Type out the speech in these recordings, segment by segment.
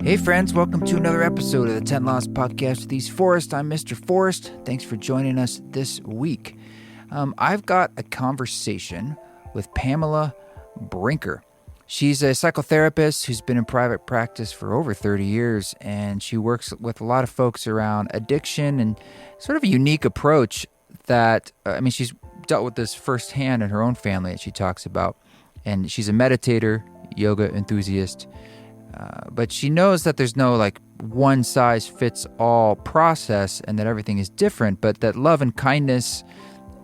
Hey friends, welcome to another episode of the 10 Lost Podcast with East Forest. I'm Mr. Forrest. Thanks for joining us this week. I've got a conversation with Pamela Brinker. She's a psychotherapist who's been in private practice for over 30 years, and she works with a lot of folks around addiction and sort of a unique approach that, she's dealt with this firsthand in her own family that she talks about. And she's a meditator, yoga enthusiast, but she knows that there's no one size fits all process and that everything is different, but that love and kindness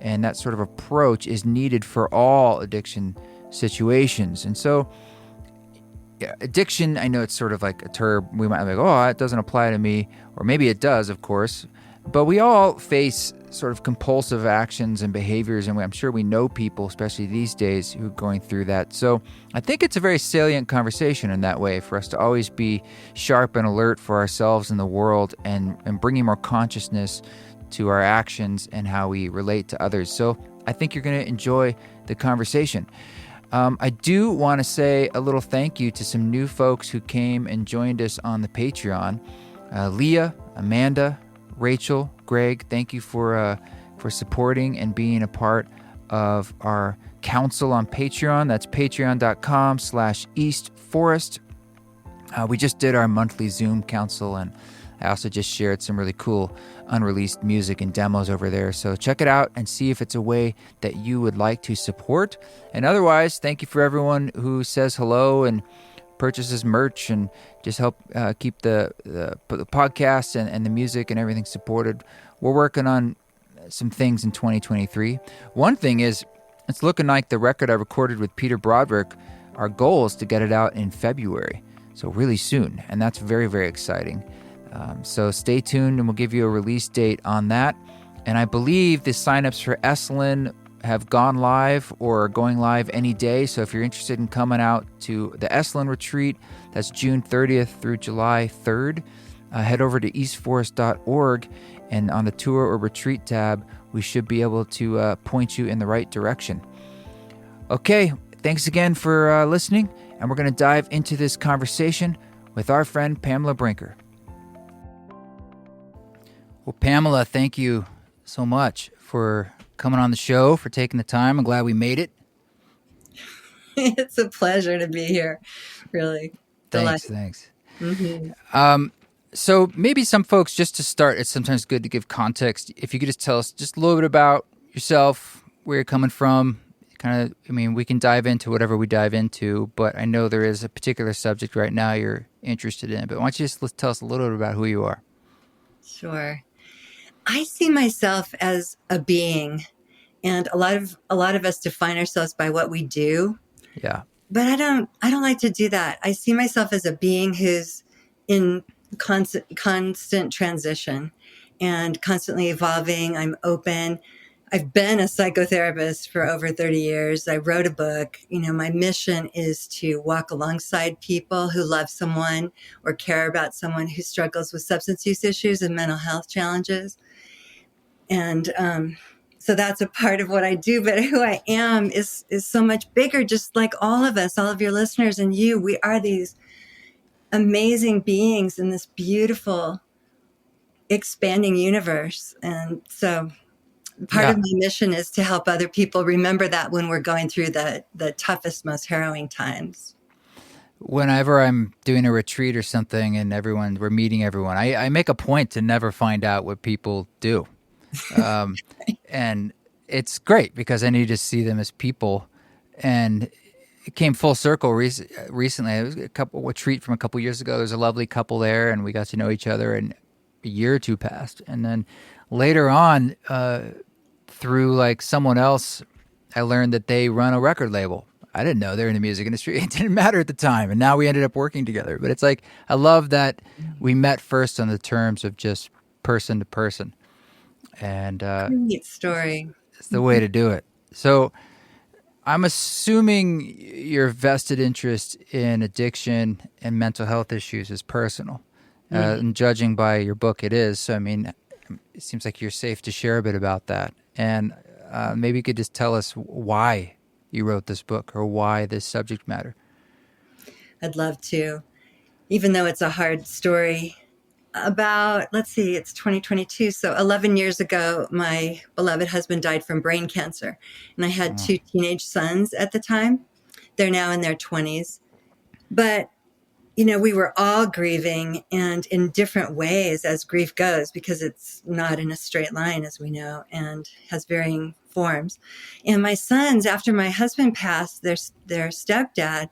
and that sort of approach is needed for all addiction situations. And so addiction, I know it's sort of like a term we might be like, oh, it doesn't apply to me, or maybe it does, of course, but we all face sort of compulsive actions and behaviors, and I'm sure we know people, especially these days, who are going through that. So I think it's a very salient conversation in that way for us to always be sharp and alert for ourselves and the world, and bringing more consciousness to our actions and how we relate to others. So I think you're going to enjoy the conversation. I do want to say a little thank you to some new folks who came and joined us on the Patreon. Leah, Amanda, Rachel, Greg, thank you for supporting and being a part of our council on Patreon. That's patreon.com/eastforest. We just did our monthly Zoom council, and I also just shared some really cool unreleased music and demos over there. So check it out and see if it's a way that you would like to support. And otherwise, thank you for everyone who says hello and purchases merch and just help keep the podcast and the music and everything supported. We're working on some things in 2023. One thing is, it's looking like the record I recorded with Peter Broderick, our goal is to get it out in February, so really soon, and that's very, very exciting. So stay tuned, and we'll give you a release date on that. And I believe the signups for Esalen have gone live or are going live any day. So if you're interested in coming out to the Esalen retreat, that's June 30th through July 3rd, head over to eastforest.org, and on the tour or retreat tab, we should be able to point you in the right direction. Okay, thanks again for listening, and we're going to dive into this conversation with our friend Pamela Brinker. Well, Pamela, thank you so much for coming on the show, for taking the time. I'm glad we made it. It's a pleasure to be here. Really. Thanks. Mm-hmm. So maybe some folks, just to start, it's sometimes good to give context. If you could just tell us just a little bit about yourself, where you're coming from, we can dive into whatever we dive into, but I know there is a particular subject right now you're interested in. But why don't you just tell us a little bit about who you are? Sure. I see myself as a being, and a lot of us define ourselves by what we do. Yeah. But I don't like to do that. I see myself as a being who's in constant transition and constantly evolving. I'm open. I've been a psychotherapist for over 30 years. I wrote a book. My mission is to walk alongside people who love someone or care about someone who struggles with substance use issues and mental health challenges. And so that's a part of what I do. But who I am is so much bigger, just like all of us, all of your listeners and you. We are these amazing beings in this beautiful, expanding universe. And so part of my mission is to help other people remember that when we're going through the toughest, most harrowing times. Whenever I'm doing a retreat or something and we're meeting everyone, I make a point to never find out what people do. And it's great because I need to see them as people. And it came full circle recently. It was a retreat from a couple years ago. There's a lovely couple there, and we got to know each other, and a year or two passed. And then later on, through someone else, I learned that they run a record label. I didn't know they're in the music industry. It didn't matter at the time. And now we ended up working together. But it's I love that we met first on the terms of just person to person. And great story. It's the way to do it. So I'm assuming your vested interest in addiction and mental health issues is personal. And judging by your book, it is. So, it seems like you're safe to share a bit about that. And maybe you could just tell us why you wrote this book or why this subject matter. I'd love to. even though it's a hard story. About, let's see, it's 2022. So 11 years ago, my beloved husband died from brain cancer. And I had Oh. two teenage sons at the time. They're now in their 20s. But, we were all grieving and in different ways as grief goes, because it's not in a straight line, as we know, and has varying forms. And my sons, after my husband passed, their stepdad,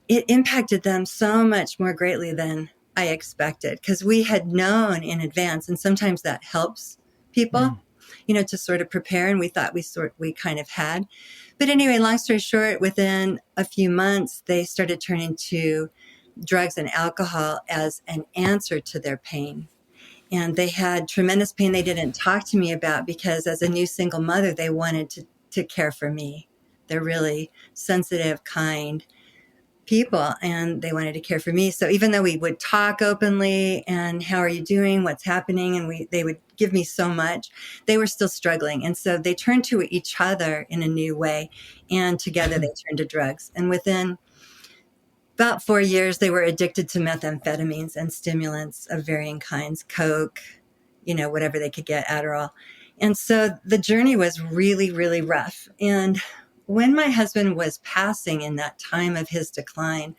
it impacted them so much more greatly than I expected, because we had known in advance, and sometimes that helps people, Mm. to sort of prepare, and we thought we kind of had. But anyway, long story short, within a few months, they started turning to drugs and alcohol as an answer to their pain. And they had tremendous pain they didn't talk to me about, because as a new single mother, they wanted to care for me. They're really sensitive, kind people, and they wanted to care for me. So even though we would talk openly and how are you doing, what's happening, and they would give me so much, they were still struggling. And so they turned to each other in a new way, and together they turned to drugs. And within about 4 years, they were addicted to methamphetamines and stimulants of varying kinds, coke, whatever they could get, Adderall. And so the journey was really, really rough. And when my husband was passing in that time of his decline,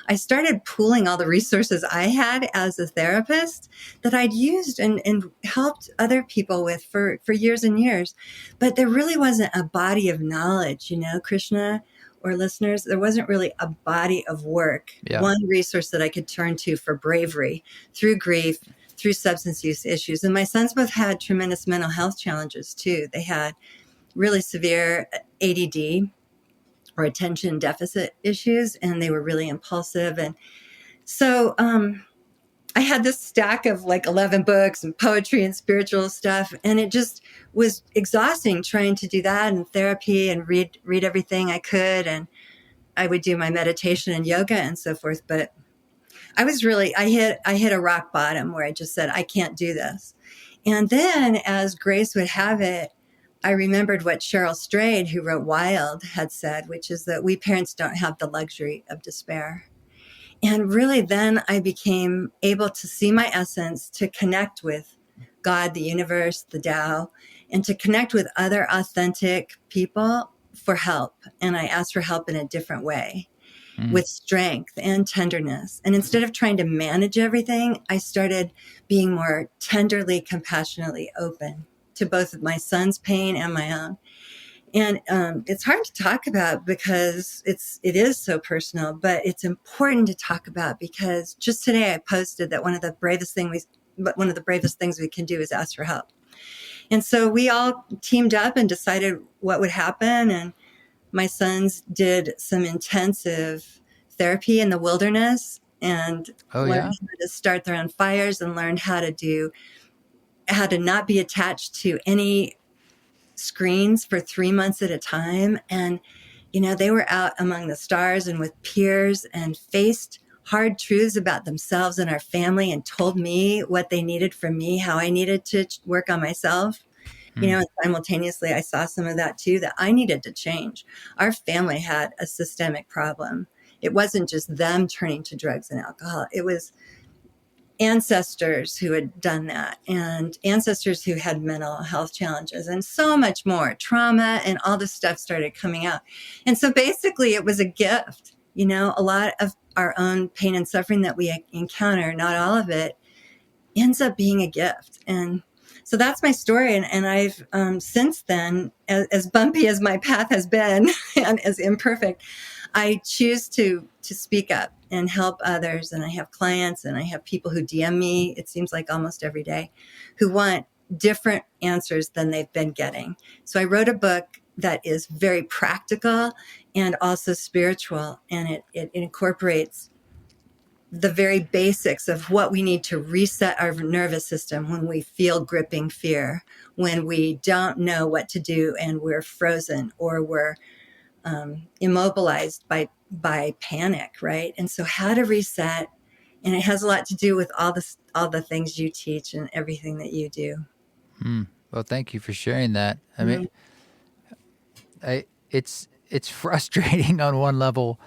I started pooling all the resources I had as a therapist that I'd used and helped other people with for years and years. But there really wasn't a body of knowledge, Krishna or listeners, there wasn't really a body of work, Yeah. one resource that I could turn to for bravery through grief, through substance use issues. And my sons both had tremendous mental health challenges too. They had really severe ADD, or attention deficit issues, and they were really impulsive. And so I had this stack of like 11 books and poetry and spiritual stuff, and it just was exhausting trying to do that, and therapy, and read everything I could. And I would do my meditation and yoga and so forth. But I hit a rock bottom where I just said, I can't do this. And then, as grace would have it, I remembered what Cheryl Strayed, who wrote Wild, had said, which is that we parents don't have the luxury of despair. And really, then I became able to see my essence, to connect with God, the universe, the Tao, and to connect with other authentic people for help. And I asked for help in a different way, Mm. with strength and tenderness. And instead of trying to manage everything, I started being more tenderly, compassionately open to both my son's pain and my own. And it's hard to talk about because it is so personal, but it's important to talk about, because just today I posted that one of the bravest things we can do is ask for help. And so we all teamed up and decided what would happen. And my sons did some intensive therapy in the wilderness, and Oh, learned yeah. how to start their own fires, and learned how to not be attached to any screens for 3 months at a time. And, they were out among the stars and with peers, and faced hard truths about themselves and our family, and told me what they needed from me, how I needed to work on myself. Mm. And simultaneously, I saw some of that too, that I needed to change. Our family had a systemic problem. It wasn't just them turning to drugs and alcohol. It was ancestors who had done that, and ancestors who had mental health challenges, and so much more trauma, and all this stuff started coming out. And so basically it was a gift. A lot of our own pain and suffering that we encounter, not all of it, ends up being a gift. And so that's my story. And I've since then, as bumpy as my path has been and as imperfect, I choose to speak up and help others. And I have clients, and I have people who DM me, it seems like almost every day, who want different answers than they've been getting. So I wrote a book that is very practical and also spiritual, and it incorporates the very basics of what we need to reset our nervous system when we feel gripping fear, when we don't know what to do and we're frozen, or we're immobilized by panic, right? And so how to reset, and it has a lot to do with all the things you teach and everything that you do. Mm. Well, thank you for sharing that. I mean, Mm. it's frustrating on one level,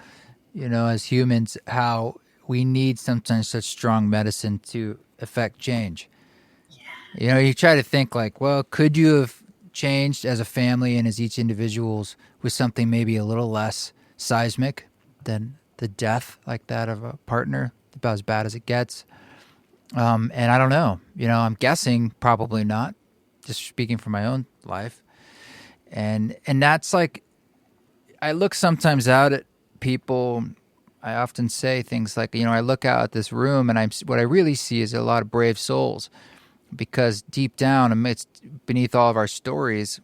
as humans, how we need sometimes such strong medicine to affect change. You know, you try to think like, well, could you have changed as a family and as each individuals with something maybe a little less seismic than the death like that of a partner, about as bad as it gets? And I don't know. You know, I'm guessing probably not. Just speaking from my own life, and that's like I look sometimes out at people. I often say things like, you know, I look out at this room and what I really see is a lot of brave souls because deep down, amidst beneath all of our stories,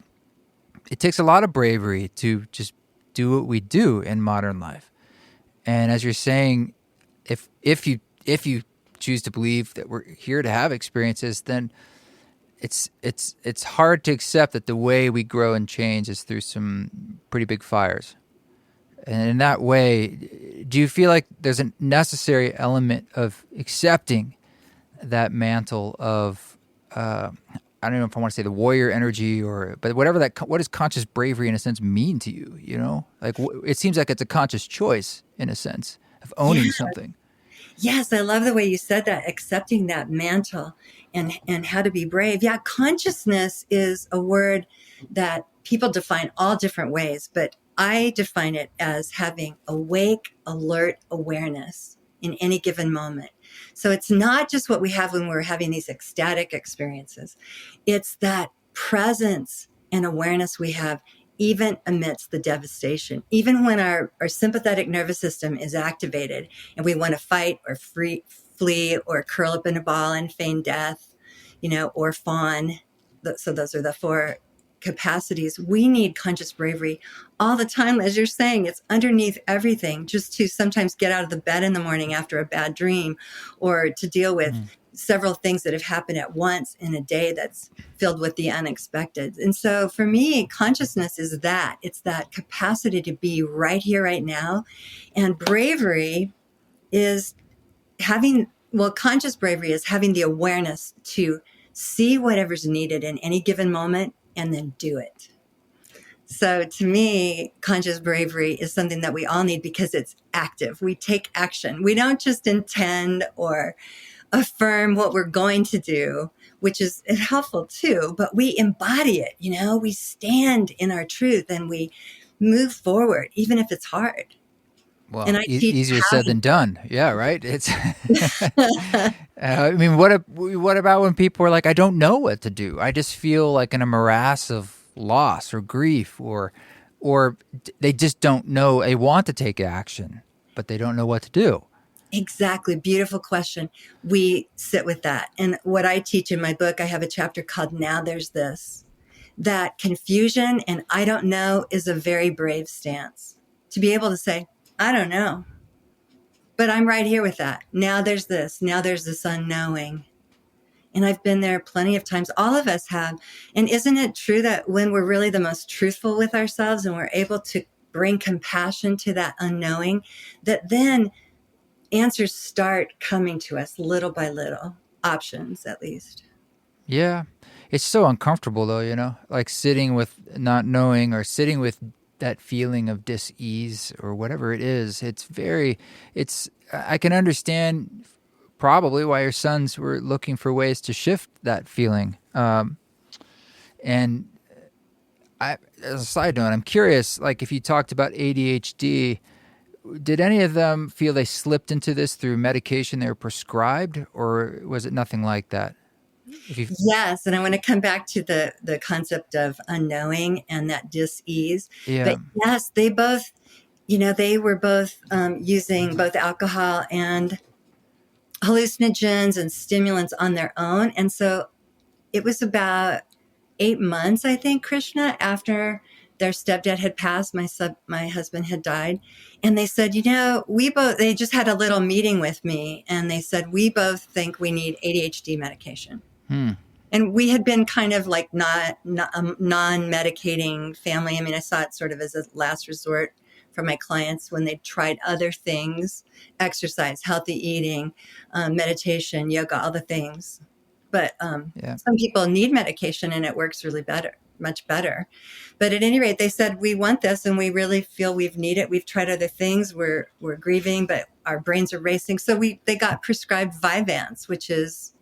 it takes a lot of bravery to just do what we do in modern life. And as you're saying, if you choose to believe that we're here to have experiences, then it's hard to accept that the way we grow and change is through some pretty big fires. And in that way, do you feel like there's a necessary element of accepting that mantle of I don't know if I want to say the warrior energy but whatever what does conscious bravery in a sense mean to you? You know, like it seems like it's a conscious choice in a sense of owning Yeah. something. Yes, I love the way you said that, accepting that mantle and how to be brave. Yeah, consciousness is a word that people define all different ways, but I define it as having awake, alert awareness in any given moment. So it's not just what we have when we're having these ecstatic experiences. It's that presence and awareness we have even amidst the devastation, even when our sympathetic nervous system is activated and we want to fight or flee or curl up in a ball and feign death, you know, or fawn. So those are the four capacities. We need conscious bravery all the time. As you're saying, it's underneath everything, just to sometimes get out of the bed in the morning after a bad dream or to deal with several things that have happened at once in a day that's filled with the unexpected. And so for me, consciousness is that. It's that capacity to be right here, right now. And bravery is conscious bravery is having the awareness to see whatever's needed in any given moment and then do it. So to me, conscious bravery is something that we all need because it's active. We take action. We don't just intend or affirm what we're going to do, which is helpful too, but we embody it. You know, we stand in our truth and we move forward, even if it's hard. Well, And I teach easier how said than done. Yeah, right. It's. I mean, what about when people are like, I don't know what to do. I just feel like in a morass of loss or grief, or they just don't know. They want to take action, but they don't know what to do. Exactly. Beautiful question. We sit with that. And what I teach in my book, I have a chapter called Now There's This. That confusion and I don't know is a very brave stance. To be able to say, I don't know, but I'm right here with that. Now there's this. Now there's this unknowing. And I've been there plenty of times. All of us have. And isn't it true that when we're really the most truthful with ourselves and we're able to bring compassion to that unknowing, that then answers start coming to us little by little, options at least. Yeah, it's so uncomfortable though. You know, like sitting with not knowing or sitting with that feeling of dis-ease or whatever it is. It's. I can understand probably why your sons were looking for ways to shift that feeling. And as a side note, I'm curious, like if you talked about ADHD, did any of them feel they slipped into this through medication they were prescribed, or was it nothing like that? If you, Yes, and I want to come back to the concept of unknowing and that dis-ease. yeah, But yes, they both, they were both using both alcohol and hallucinogens and stimulants on their own. And so it was about 8 months, I think, Krishna, after their stepdad had passed, my husband had died. And they said, they just had a little meeting with me and they said, we both think we need ADHD medication. And we had been kind of like not non-medicating family. I mean, I saw it sort of as a last resort for my clients when they tried other things, exercise, healthy eating, meditation, yoga, all the things. But yeah. some people need medication and it works really much better. But at any rate, they said, we want this and we really feel we've needed it. We've tried other things. We're grieving, but our brains are racing. So they got prescribed Vyvanse, which is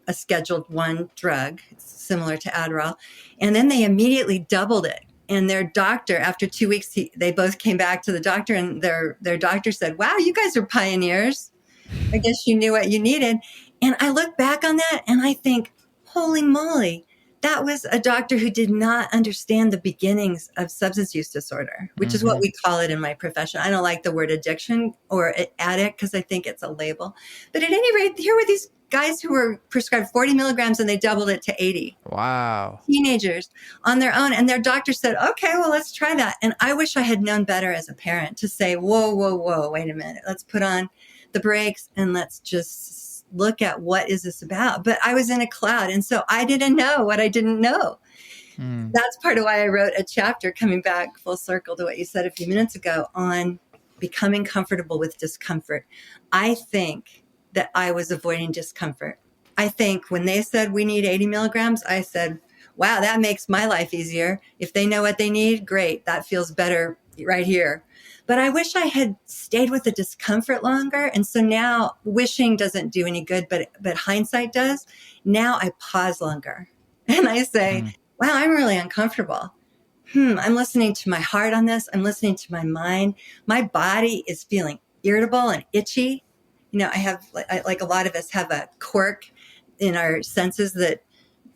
a Scheduled 1 drug, similar to Adderall. And then they immediately doubled it. And their doctor, after 2 weeks, they both came back to the doctor, and their doctor said, "Wow, you guys are pioneers. I guess you knew what you needed." And I look back on that and I think, holy moly, that was a doctor who did not understand the beginnings of substance use disorder, which is what we call it in my profession. I don't like the word addiction or addict because I think it's a label. But at any rate, here were these guys who were prescribed 40 milligrams and they doubled it to 80. Wow. Teenagers on their own. And their doctor said, "Okay, well, let's try that." And I wish I had known better as a parent to say, whoa, whoa, whoa, wait a minute. Let's put on the brakes and let's just look at what is this about. But I was in a cloud. And so I didn't know what I didn't know. That's part of why I wrote a chapter, coming back full circle to what you said a few minutes ago, on becoming comfortable with discomfort. I think that I was avoiding discomfort. I think when they said we need 80 milligrams, I said, wow, that makes my life easier. If they know what they need, great. That feels better right here. But I wish I had stayed with the discomfort longer. And so now wishing doesn't do any good, but hindsight does. Now I pause longer and I say, wow, I'm really uncomfortable. I'm listening to my heart on this. I'm listening to my mind. My body is feeling irritable and itchy. You know, I have, like a lot of us have a quirk in our senses that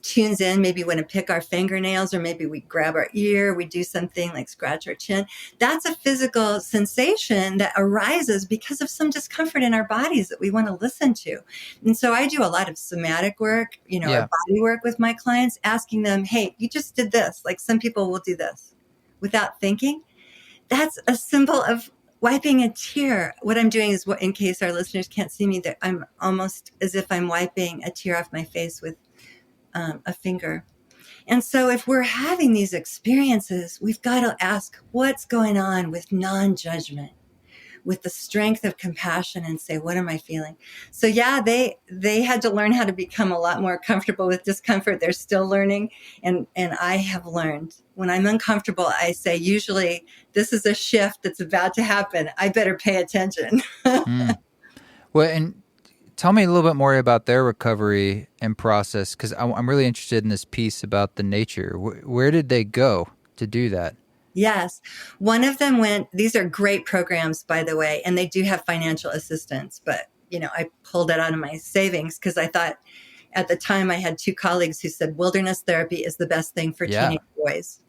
tunes in, maybe when we pick our fingernails, or maybe we grab our ear, we do something like scratch our chin. That's a physical sensation that arises because of some discomfort in our bodies that we want to listen to. And so I do a lot of somatic work, or body work with my clients, asking them, hey, you just did this. Like some people will do this without thinking. That's a symbol of wiping a tear. What I'm doing is, in case our listeners can't see me, that I'm almost as if I'm wiping a tear off my face with a finger. And so if we're having these experiences, we've got to ask what's going on with non-judgment, with the strength of compassion, and say, what am I feeling? So yeah, they had to learn how to become a lot more comfortable with discomfort. They're still learning. And I have learned when I'm uncomfortable, I say, usually this is a shift that's about to happen. I better pay attention. Well, and tell me a little bit more about their recovery and process, because I'm really interested in this piece about the nature. Where did they go to do that? Yes. One of them went, these are great programs, by the way, and they do have financial assistance, but, I pulled it out of my savings because I thought at the time I had 2 colleagues who said wilderness therapy is the best thing for teenage boys.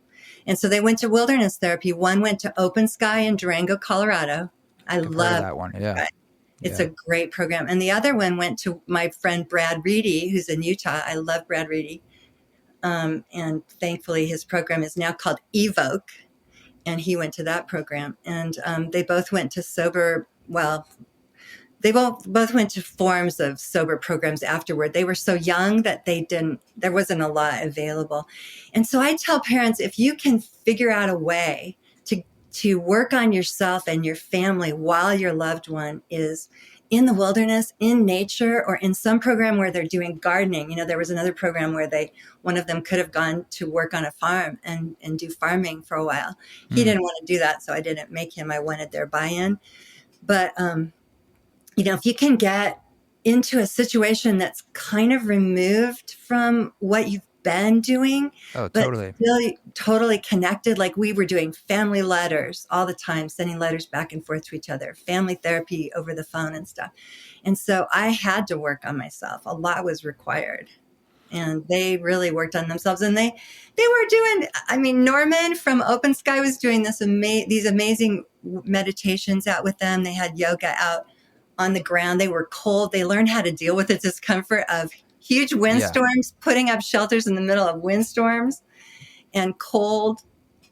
And so they went to wilderness therapy. One went to Open Sky in Durango, Colorado. I love that one. Yeah. It's a great program. And the other one went to my friend Brad Reedy, who's in Utah. I love Brad Reedy. And thankfully his program is now called Evoke. And he went to that program. And they both went to they both went to forms of sober programs afterward. They were so young that there wasn't a lot available. And so I tell parents, if you can figure out a way to work on yourself and your family while your loved one is in the wilderness, in nature, or in some program where they're doing gardening. There was another program where one of them could have gone to work on a farm and do farming for a while. He didn't want to do that, so I didn't make him. I wanted their buy-in. But, if you can get into a situation that's kind of removed from what you've been doing, but still totally connected. Like we were doing family letters all the time, sending letters back and forth to each other, family therapy over the phone and stuff. And so I had to work on myself. A lot was required. And they really worked on themselves. And they were doing, Norman from Open Sky was doing these amazing meditations out with them. They had yoga out on the ground. They were cold. They learned how to deal with the discomfort of huge windstorms, putting up shelters in the middle of windstorms and cold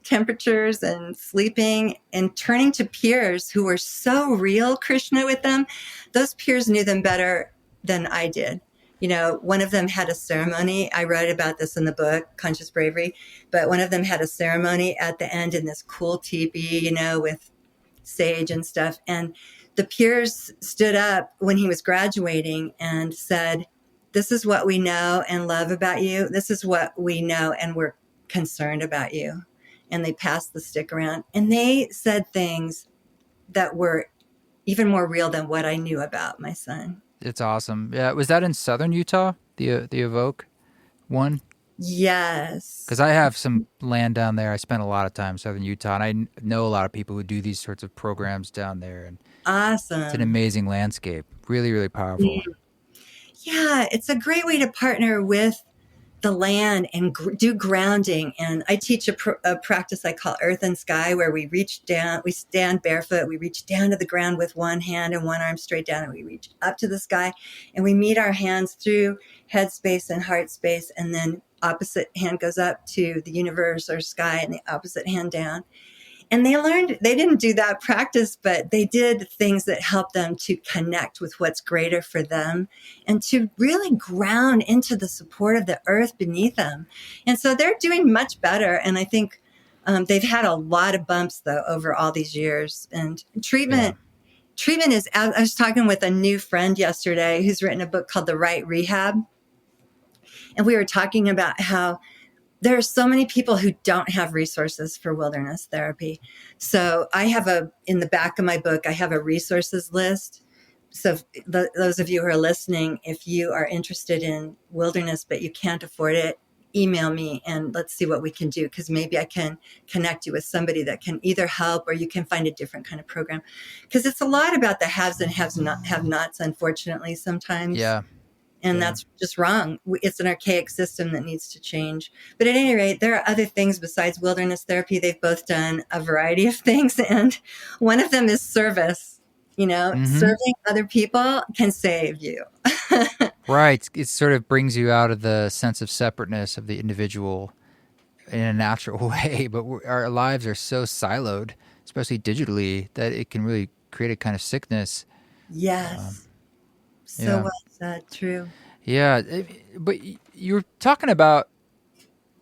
temperatures and sleeping, and turning to peers who were so real, Krishna, with them. Those peers knew them better than I did. One of them had a ceremony. I wrote about this in the book, Conscious Bravery, but one of them had a ceremony at the end in this cool teepee, with sage and stuff. And the peers stood up when he was graduating and said, this is what we know and love about you. This is what we know and we're concerned about you. And they passed the stick around and they said things that were, even more real than what I knew about my son. It's awesome. Yeah, was that in southern Utah? The Evoke one? Yes. Because I have some land down there. I spent a lot of time in southern Utah, and know a lot of people who do these sorts of programs down there, and it's an Awesome. amazing landscape. Really, really powerful. Yeah, it's a great way to partner with the land and do grounding. And I teach a practice I call Earth and Sky, where we reach down, we stand barefoot, we reach down to the ground with one hand and one arm straight down, and we reach up to the sky, and we meet our hands through head space and heart space, and then opposite hand goes up to the universe or sky, and the opposite hand down. And they didn't do that practice, but they did things that helped them to connect with what's greater for them and to really ground into the support of the earth beneath them. And so they're doing much better. And I think they've had a lot of bumps, though, over all these years. And Yeah. treatment is, I was talking with a new friend yesterday who's written a book called The Right Rehab. And we were talking about how there are so many people who don't have resources for wilderness therapy. So in the back of my book, I have a resources list. So those of you who are listening, if you are interested in wilderness, but you can't afford it, email me and let's see what we can do. Because maybe I can connect you with somebody that can either help, or you can find a different kind of program. Because it's a lot about the haves and have nots, unfortunately, sometimes. Yeah. And Yeah. that's just wrong. It's an archaic system that needs to change. But at any rate, there are other things besides wilderness therapy. They've both done a variety of things. And one of them is service. Serving other people can save you. Right. It sort of brings you out of the sense of separateness of the individual in a natural way. But our lives are so siloed, especially digitally, that it can really create a kind of sickness. Yes. So Yeah. well said. True. Yeah. But you were talking about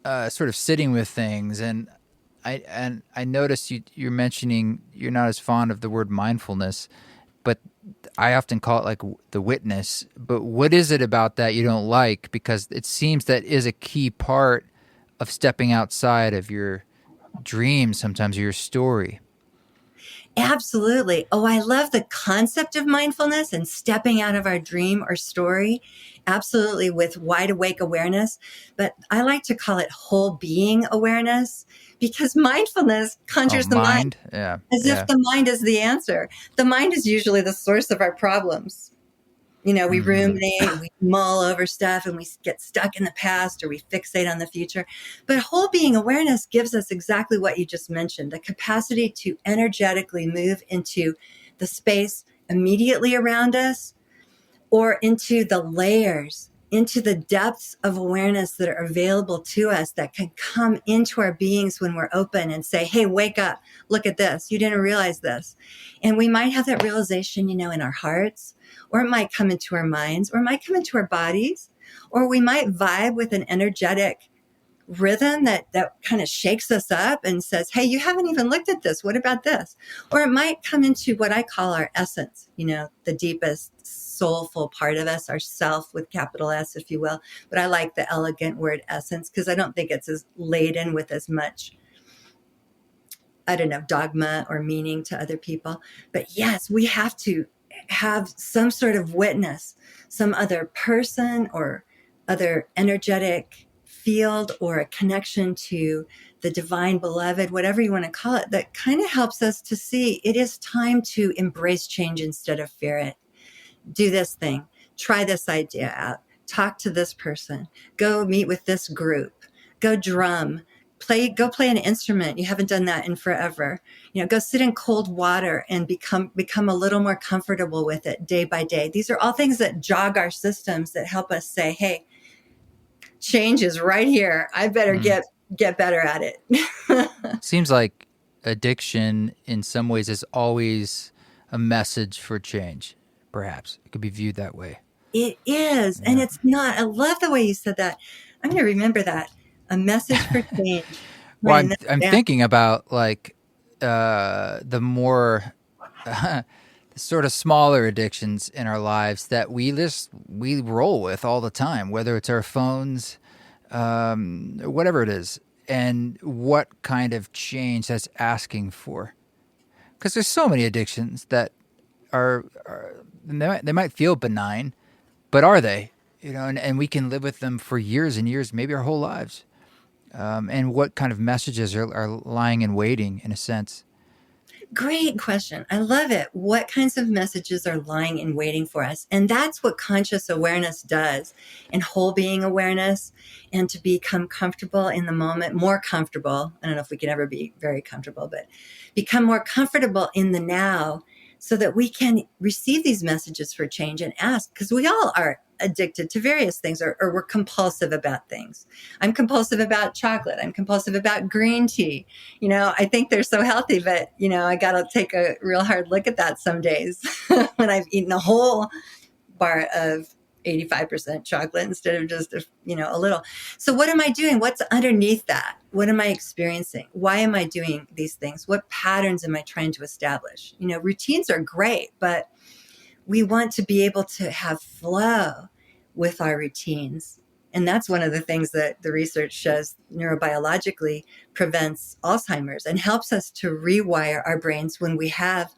sort of sitting with things, and I noticed you're mentioning you're not as fond of the word mindfulness, but I often call it like the witness. But what is it about that you don't like? Because it seems that is a key part of stepping outside of your dream, sometimes your story. Absolutely. Oh, I love the concept of mindfulness and stepping out of our dream or story. Absolutely, with wide awake awareness. But I like to call it whole being awareness, because mindfulness Oh, conjures the mind mind. Yeah. as if Yeah. the mind is the answer. The mind is usually the source of our problems. We ruminate, we mull over stuff, and we get stuck in the past, or we fixate on the future. But whole being awareness gives us exactly what you just mentioned, the capacity to energetically move into the space immediately around us, or into the layers, into the depths of awareness that are available to us, that can come into our beings when we're open and say, hey, wake up, look at this. You didn't realize this. And we might have that realization, in our hearts, or it might come into our minds, or it might come into our bodies, or we might vibe with an energetic rhythm that kind of shakes us up and says, hey, you haven't even looked at this. What about this? Or it might come into what I call our essence, the deepest soulful part of us, our self with capital S, if you will. But I like the elegant word essence, because I don't think it's as laden with as much, I don't know, dogma or meaning to other people. But yes, we have to have some sort of witness, some other person or other energetic field, or a connection to the divine beloved, whatever you want to call it, that kind of helps us to see it is time to embrace change instead of fear it. Do this thing, try this idea out, talk to this person, go meet with this group, go drum, go play an instrument. You haven't done that in forever. Go sit in cold water and become a little more comfortable with it day by day. These are all things that jog our systems, that help us say, hey, change is right here. I better get better at it. Seems like addiction in some ways is always a message for change. Perhaps it could be viewed that way. It is. And Yeah. it's not. I love the way you said that. I'm going to remember that. A message for change. Well, Writing that I'm down. thinking about like the more the sort of smaller addictions in our lives that we roll with all the time, whether it's our phones, whatever it is, and what kind of change that's asking for. Because there's so many addictions that are they might feel benign, but are they? And we can live with them for years and years, maybe our whole lives. And what kind of messages are lying in waiting, in a sense? Great question. I love it. What kinds of messages are lying in waiting for us? And that's what conscious awareness does, and whole being awareness, and to become comfortable in the moment, more comfortable. I don't know if we can ever be very comfortable, but become more comfortable in the now so that we can receive these messages for change and ask, because we all are addicted to various things, or we're compulsive about things. I'm compulsive about chocolate. I'm compulsive about green tea. I think they're so healthy, but, I got to take a real hard look at that some days when I've eaten a whole bar of 85% chocolate instead of just, a little. So what am I doing? What's underneath that? What am I experiencing? Why am I doing these things? What patterns am I trying to establish? Routines are great, but we want to be able to have flow with our routines. And that's one of the things that the research shows neurobiologically prevents Alzheimer's and helps us to rewire our brains when we have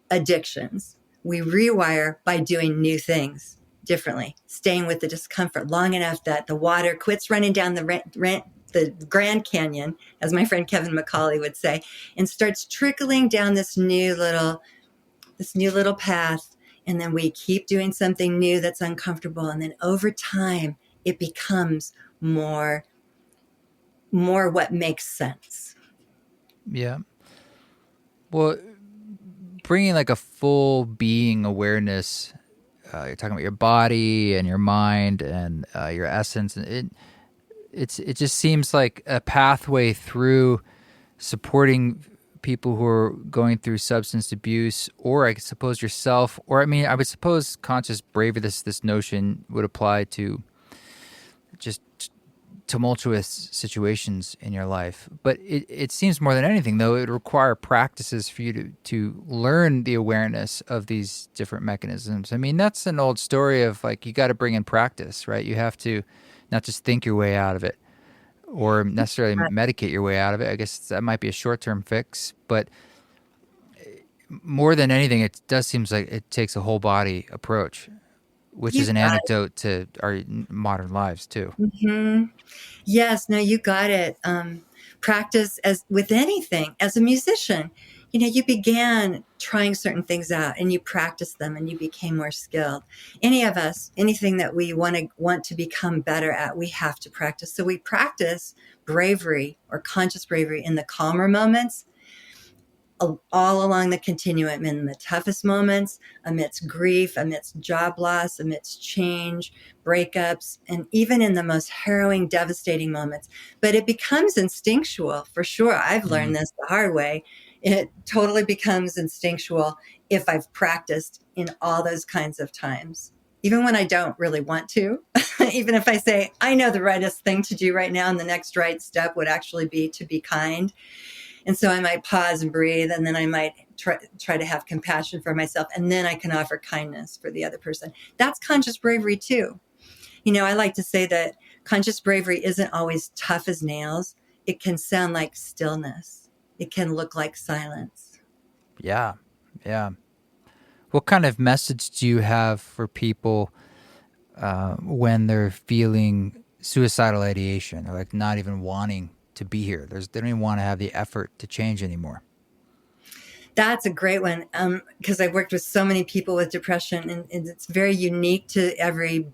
addictions. We rewire by doing new things differently, staying with the discomfort long enough that the water quits running down the Grand Canyon, as my friend Kevin McCauley would say, and starts trickling down this new little path. And then we keep doing something new that's uncomfortable. And then over time, it becomes more what makes sense. Yeah. Well, bringing like a full being awareness, you're talking about your body and your mind and your essence. And it just seems like a pathway through supporting people who are going through substance abuse, or I suppose yourself, or I would suppose conscious bravery. This notion would apply to just tumultuous situations in your life. But it seems more than anything, though, it would require practices for you to learn the awareness of these different mechanisms. That's an old story of like, you got to bring in practice, right? You have to not just think your way out of it or necessarily medicate your way out of it. I guess that might be a short-term fix, but more than anything, it does seem like it takes a whole body approach, which is an antidote to our modern lives too. Mm-hmm. Yes, no, you got it. Practice, as with anything, as a musician, you began trying certain things out and you practiced them and you became more skilled. Any of us, anything that we want to become better at, we have to practice. So we practice bravery or conscious bravery in the calmer moments, all along the continuum, in the toughest moments, amidst grief, amidst job loss, amidst change, breakups, and even in the most harrowing, devastating moments. But it becomes instinctual, for sure. I've learned this the hard way. It totally becomes instinctual if I've practiced in all those kinds of times. Even when I don't really want to, even if I say, I know the rightest thing to do right now, and the next right step would actually be to be kind. And so I might pause and breathe, and then I might try to have compassion for myself, and then I can offer kindness for the other person. That's conscious bravery too. I like to say that conscious bravery isn't always tough as nails. It can sound like stillness. It can look like silence. Yeah. Yeah. What kind of message do you have for people when they're feeling suicidal ideation, or like not even wanting to be here? They don't even want to have the effort to change anymore. That's a great one, because I've worked with so many people with depression, and it's very unique to every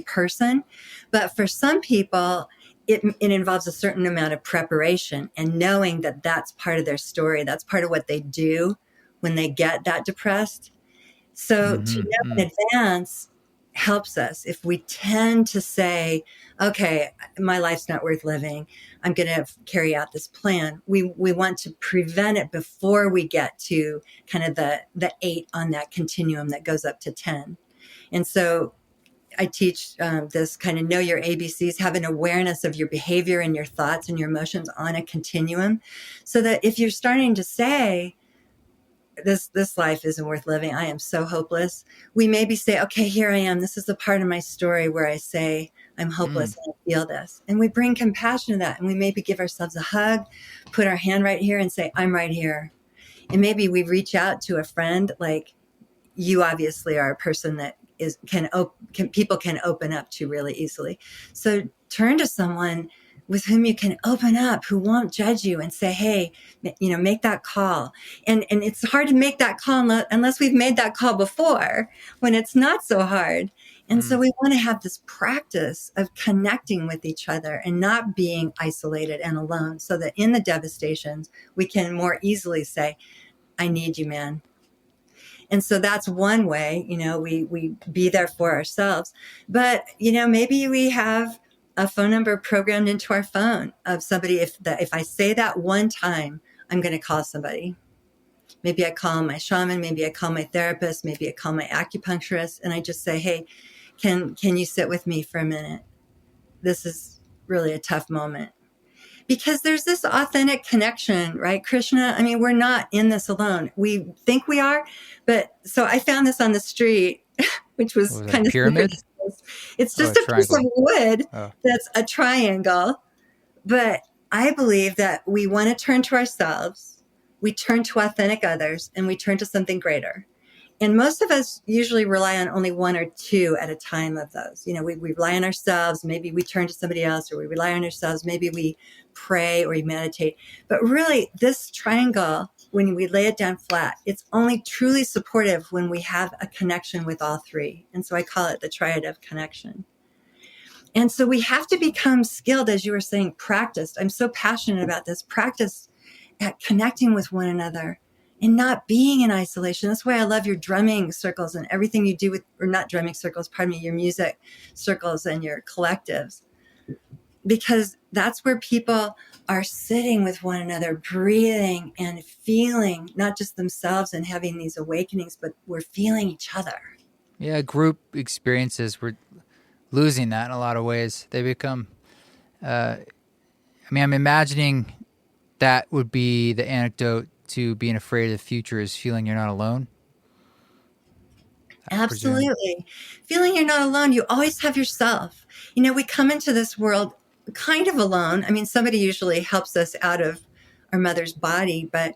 person. But for some people, it involves a certain amount of preparation and knowing that that's part of their story. That's part of what they do when they get that depressed. So to know in advance helps us. If we tend to say, okay, my life's not worth living, I'm going to carry out this plan, we want to prevent it before we get to kind of the 8 on that continuum that goes up to 10. And so I teach this kind of know your ABCs, have an awareness of your behavior and your thoughts and your emotions on a continuum, so that if you're starting to say, this life isn't worth living, I am so hopeless, we maybe say, okay, here I am. This is the part of my story where I say I'm hopeless and I feel this. And we bring compassion to that. And we maybe give ourselves a hug, put our hand right here and say, I'm right here. And maybe we reach out to a friend, like, you obviously are a person that people can open up to really easily. So turn to someone with whom you can open up, who won't judge you, and say, hey, make that call. And it's hard to make that call unless we've made that call before, when it's not so hard. And so we want to have this practice of connecting with each other and not being isolated and alone, so that in the devastations, we can more easily say, I need you, man. And so that's one way, we be there for ourselves. But, maybe we have a phone number programmed into our phone of somebody. If I say that one time, I'm going to call somebody. Maybe I call my shaman, maybe I call my therapist, maybe I call my acupuncturist, and I just say, hey, can you sit with me for a minute? This is really a tough moment. Because there's this authentic connection, right, Krishna? I mean, we're not in this alone. We think we are, but so I found this on the street, which was kind of pyramid. It's just a piece of wood that's a triangle. But I believe that we want to turn to ourselves, we turn to authentic others, and we turn to something greater. And most of us usually rely on only one or two at a time of those. We rely on ourselves. Maybe we turn to somebody else, or we rely on ourselves. Maybe we pray or we meditate. But really, this triangle, when we lay it down flat, it's only truly supportive when we have a connection with all three. And so I call it the triad of connection. And so we have to become skilled, as you were saying, practiced. I'm so passionate about this. Practice at connecting with one another and not being in isolation. That's why I love your drumming circles and everything you do with, or not drumming circles, pardon me, your music circles and your collectives. Because that's where people are sitting with one another, breathing and feeling not just themselves and having these awakenings, but we're feeling each other. Yeah, group experiences, we're losing that in a lot of ways. They become, I'm imagining that would be the antidote to being afraid of the future, is feeling you're not alone. Absolutely. Feeling you're not alone. You always have yourself. We come into this world kind of alone. I mean, somebody usually helps us out of our mother's body, but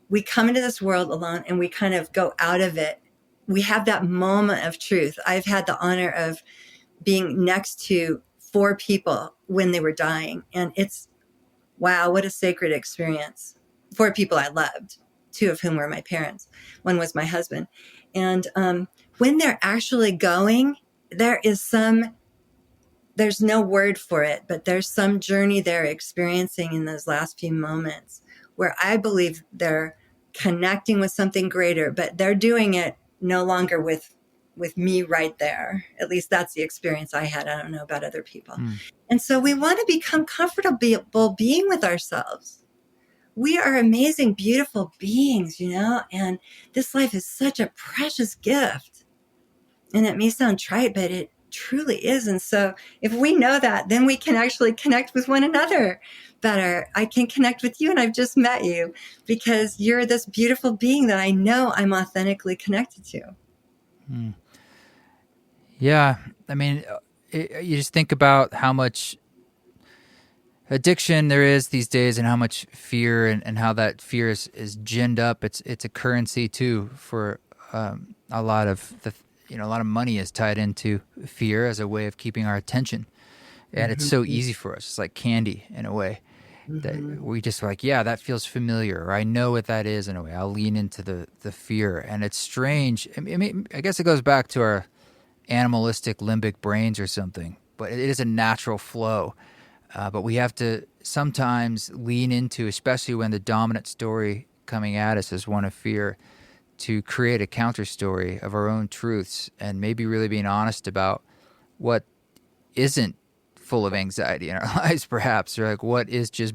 we come into this world alone and we kind of go out of it. We have that moment of truth. I've had the honor of being next to 4 people when they were dying. And it's, wow, what a sacred experience. 4 people I loved, 2 of whom were my parents. 1 was my husband. And when they're actually going, there's no word for it, but there's some journey they're experiencing in those last few moments where I believe they're connecting with something greater, but they're doing it no longer with me right there. At least that's the experience I had. I don't know about other people. And so we want to become comfortable being with ourselves. We are amazing, beautiful beings, and this life is such a precious gift. And it may sound trite, but it truly is. And so if we know that, then we can actually connect with one another better. I can connect with you, and I've just met you because you're this beautiful being that I know I'm authentically connected to. Yeah. I mean, you just think about how much addiction there is these days and how much fear and how that fear is ginned up. It's a currency too for a lot of a lot of money is tied into fear as a way of keeping our attention. And it's so easy for us. It's like candy in a way that we just like, yeah, that feels familiar, or I know what that is in a way. I'll lean into the fear. And it's strange. I guess it goes back to our animalistic limbic brains or something, but it is a natural flow. But we have to sometimes lean into, especially when the dominant story coming at us is one of fear, to create a counter story of our own truths and maybe really being honest about what isn't full of anxiety in our lives, perhaps, or like what is just,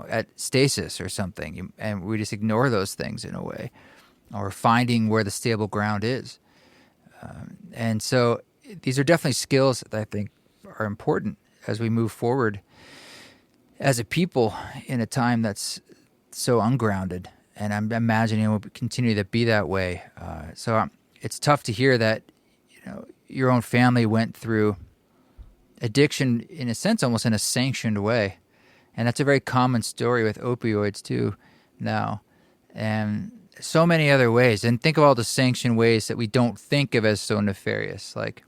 at stasis or something. And we just ignore those things in a way, or finding where the stable ground is. And so these are definitely skills that I think are important as we move forward as a people in a time that's so ungrounded. And I'm imagining it will continue to be that way. So it's tough to hear that, your own family went through addiction in a sense, almost in a sanctioned way. And that's a very common story with opioids too now. And so many other ways. And think of all the sanctioned ways that we don't think of as so nefarious, like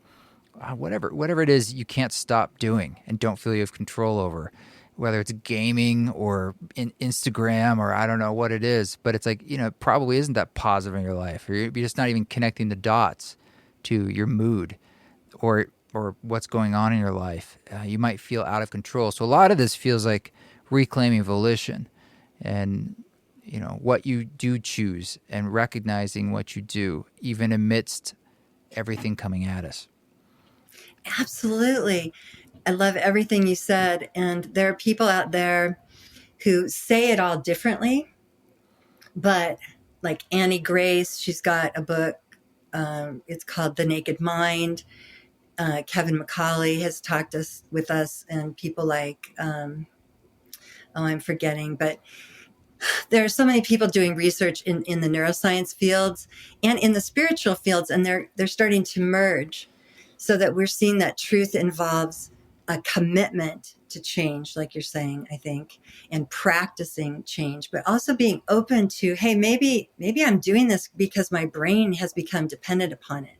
whatever it is you can't stop doing and don't feel you have control over, whether it's gaming or Instagram or I don't know what it is, but it's like, it probably isn't that positive in your life, or you're just not even connecting the dots to your mood or what's going on in your life. You might feel out of control. So a lot of this feels like reclaiming volition and what you do choose and recognizing what you do even amidst everything coming at us. Absolutely. I love everything you said. And there are people out there who say it all differently, but like Annie Grace, she's got a book. It's called The Naked Mind. Kevin McCauley has talked with us, and people like, I'm forgetting, but there are so many people doing research in the neuroscience fields and in the spiritual fields, and they're starting to merge, so that we're seeing that truth involves a commitment to change, like you're saying, I think, and practicing change, but also being open to, hey, maybe I'm doing this because my brain has become dependent upon it.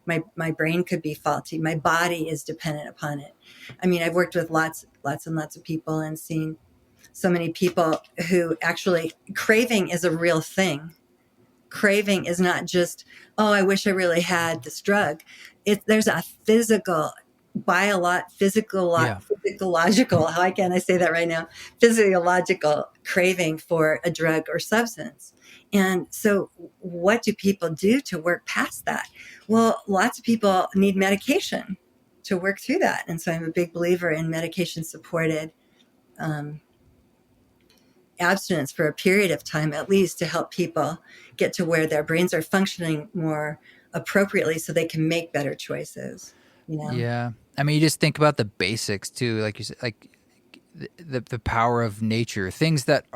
My brain could be faulty. My body is dependent upon it. I mean, I've worked with lots and lots of people and seen so many people who actually, craving is a real thing. Craving is not just, oh, I wish I really had this drug. There's a Yeah. physiological, how can I say that right now? Physiological craving for a drug or substance. And so what do people do to work past that? Well, lots of people need medication to work through that. And so I'm a big believer in medication supported um, abstinence for a period of time, at least, to help people get to where their brains are functioning more appropriately so they can make better choices, you know? Yeah. I mean, you just think about the basics too, like you said, like the power of nature, things that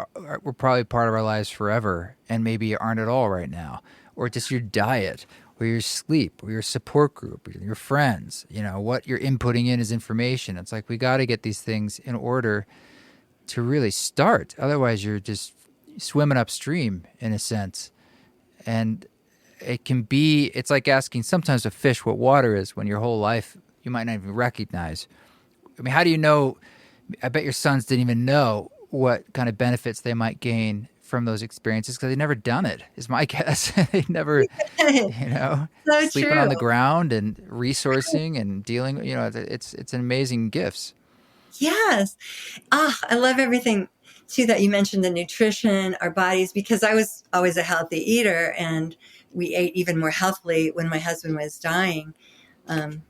were probably part of our lives forever and maybe aren't at all right now, or just your diet, or your sleep, or your support group, or your friends. What you're inputting in is information. It's like we got to get these things in order to really start. Otherwise, you're just swimming upstream in a sense. And it's like asking sometimes a fish what water is when your whole life you might not even recognize. I mean, how do you know? I bet your sons didn't even know what kind of benefits they might gain from those experiences because they've never done it, is my guess. They never, So sleeping true. on the ground and resourcing and dealing, it's an amazing gifts. Yes. I love everything too that you mentioned, the nutrition, our bodies, because I was always a healthy eater and we ate even more healthily when my husband was dying. Um,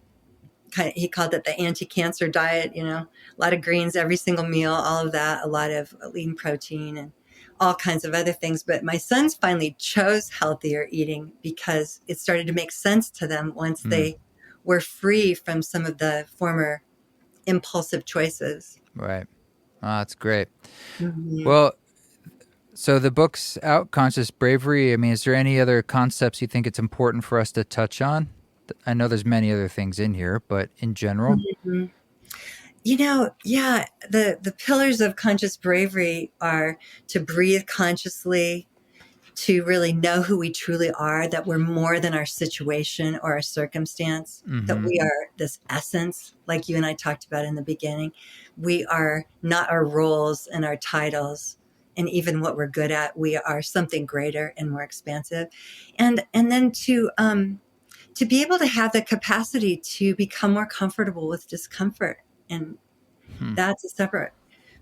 he called it the anti-cancer diet, a lot of greens every single meal, all of that, a lot of lean protein and all kinds of other things. But my sons finally chose healthier eating because it started to make sense to them once Mm, they were free from some of the former impulsive choices. right. Oh, that's great. Mhm. Well, so the book's out, Conscious Bravery. I mean, is there any other concepts you think it's important for us to touch on? I know there's many other things in here, but in general. Mhm. Yeah, the pillars of conscious bravery are to breathe consciously, to really know who we truly are, that we're more than our situation or our circumstance, that Mm-hmm. we are this essence, like you and I talked about in the beginning. We are not our roles and our titles and even what we're good at. We are something greater and more expansive. And then to be able to have the capacity to become more comfortable with discomfort. And Hmm. that's a separate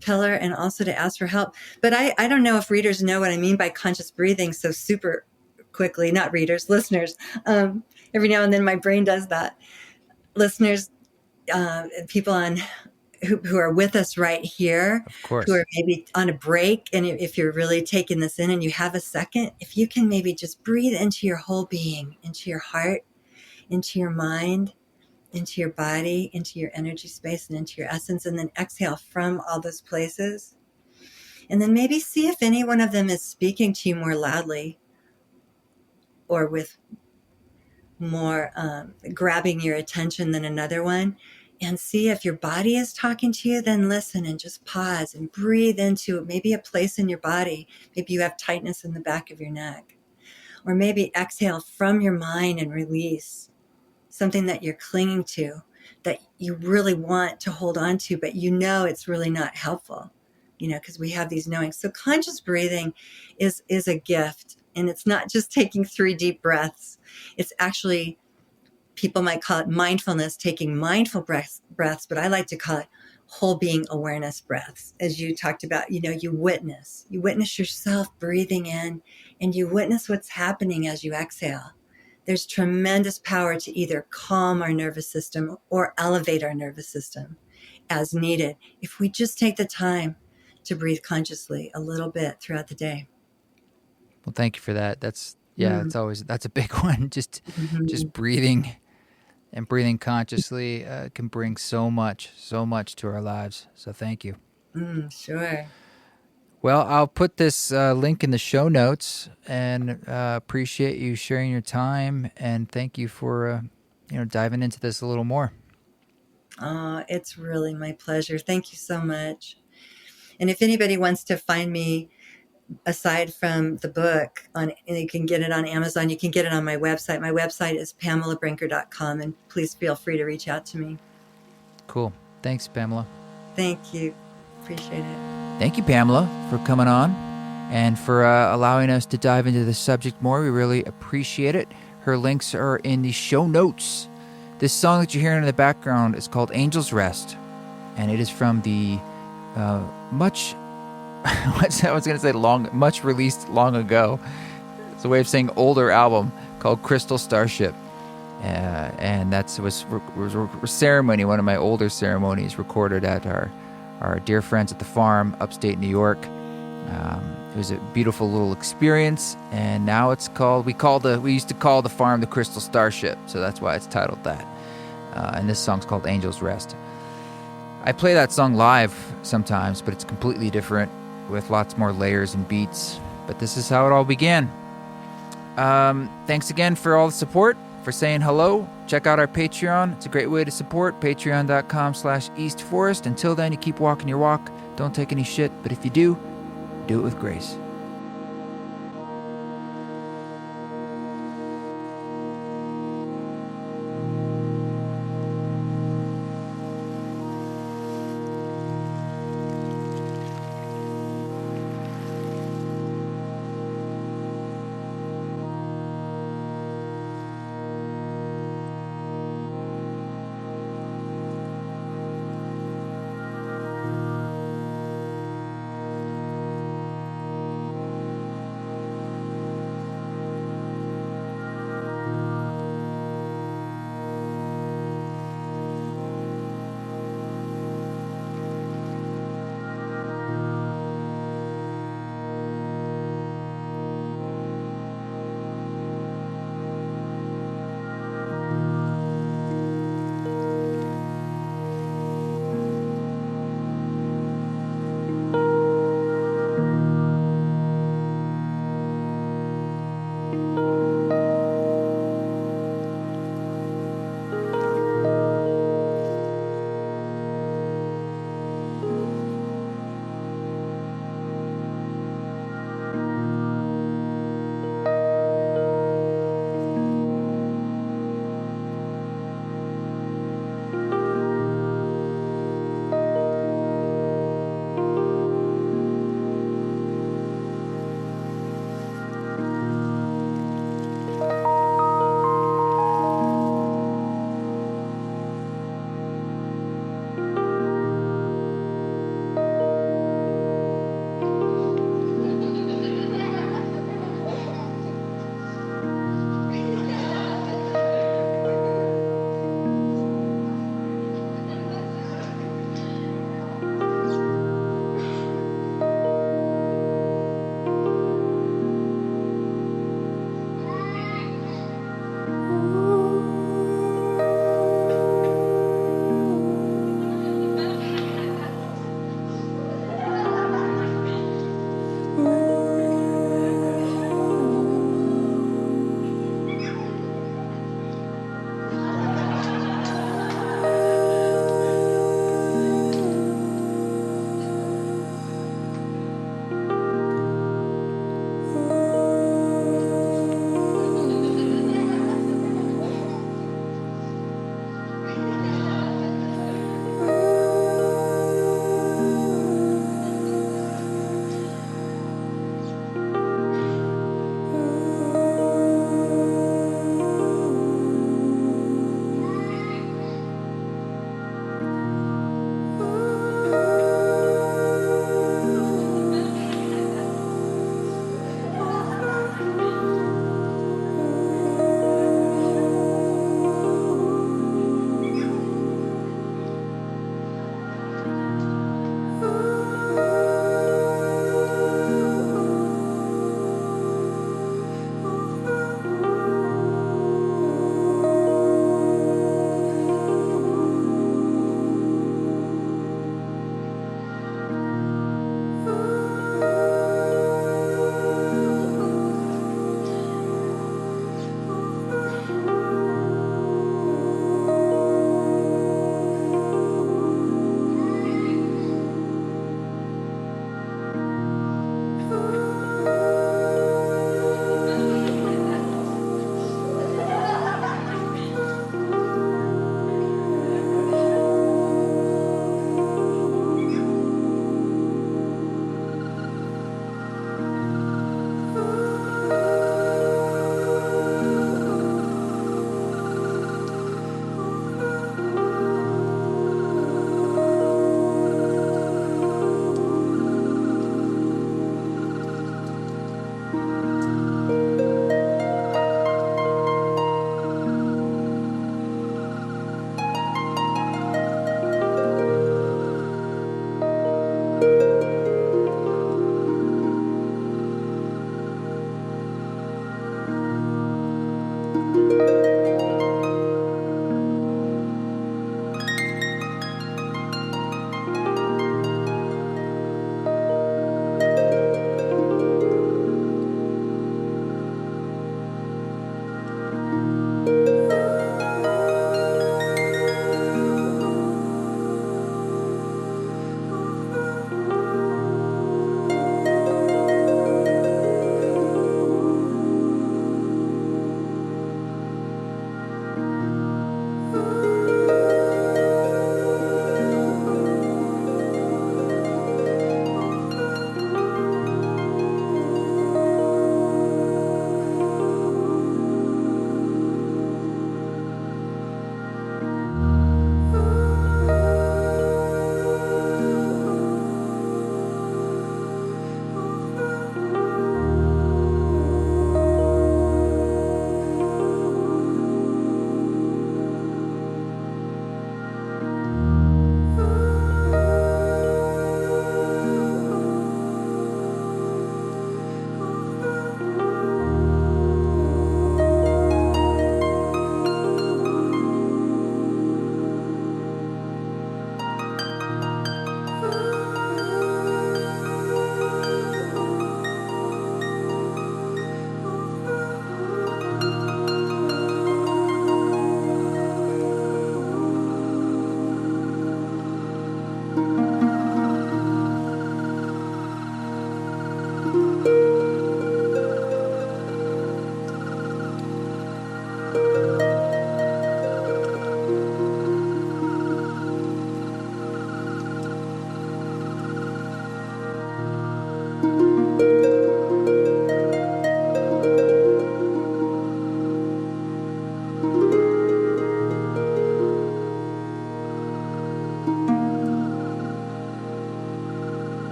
pillar, and also to ask for help. But I don't know if readers know what I mean by conscious breathing so super quickly. Not readers, listeners. Every now and then my brain does that. Listeners, people who are with us right here, Of who are course. maybe on a break. And if you're really taking this in and you have a second, if you can maybe just breathe into your whole being, into your heart, into your mind, into your body, into your energy space, and into your essence, and then exhale from all those places. And then maybe see if any one of them is speaking to you more loudly or with more grabbing your attention than another one. and see if your body is talking to you. Then listen and just pause and breathe into maybe a place in your body. Maybe you have tightness in the back of your neck. Or maybe exhale from your mind and release something that you're clinging to, that you really want to hold on to, but you know it's really not helpful, because we have these knowings. So conscious breathing is a gift. And it's not just taking 3 deep breaths. It's actually, people might call it mindfulness, taking mindful breaths, but I like to call it whole being awareness breaths. As you talked about, you witness yourself breathing in, and you witness what's happening as you exhale. There's tremendous power to either calm our nervous system or elevate our nervous system as needed if we just take the time to breathe consciously a little bit throughout the day. Well, thank you for that. That's a big one. Just Mm-hmm. breathing and breathing consciously can bring so much to our lives. So thank you. Sure. Well, I'll put this link in the show notes, and appreciate you sharing your time, and thank you for diving into this a little more. It's really my pleasure. Thank you so much. And if anybody wants to find me aside from the book, you can get it on Amazon. You can get it on my website. My website is pamelabrinker.com, and please feel free to reach out to me. Cool. Thanks, Pamela. Thank you. Appreciate it. Thank you, Pamela, for coming on and for allowing us to dive into the subject more. We really appreciate it. Her links are in the show notes. This song that you're hearing in the background is called Angel's Rest, and it is from the much released long ago. It's a way of saying older album called Crystal Starship. And that was a ceremony, one of my older ceremonies, recorded at our dear friends at the farm, upstate New York. It was a beautiful little experience, and now it's called, we used to call the farm the Crystal Starship, so that's why it's titled that. And this song's called Angel's Rest. I play that song live sometimes, but it's completely different with lots more layers and beats. But this is how it all began. Thanks again for all the support, for saying hello. Check out our Patreon. It's a great way to support. Patreon.com/EastForest. Until then, you keep walking your walk. Don't take any shit, but if you do it with grace.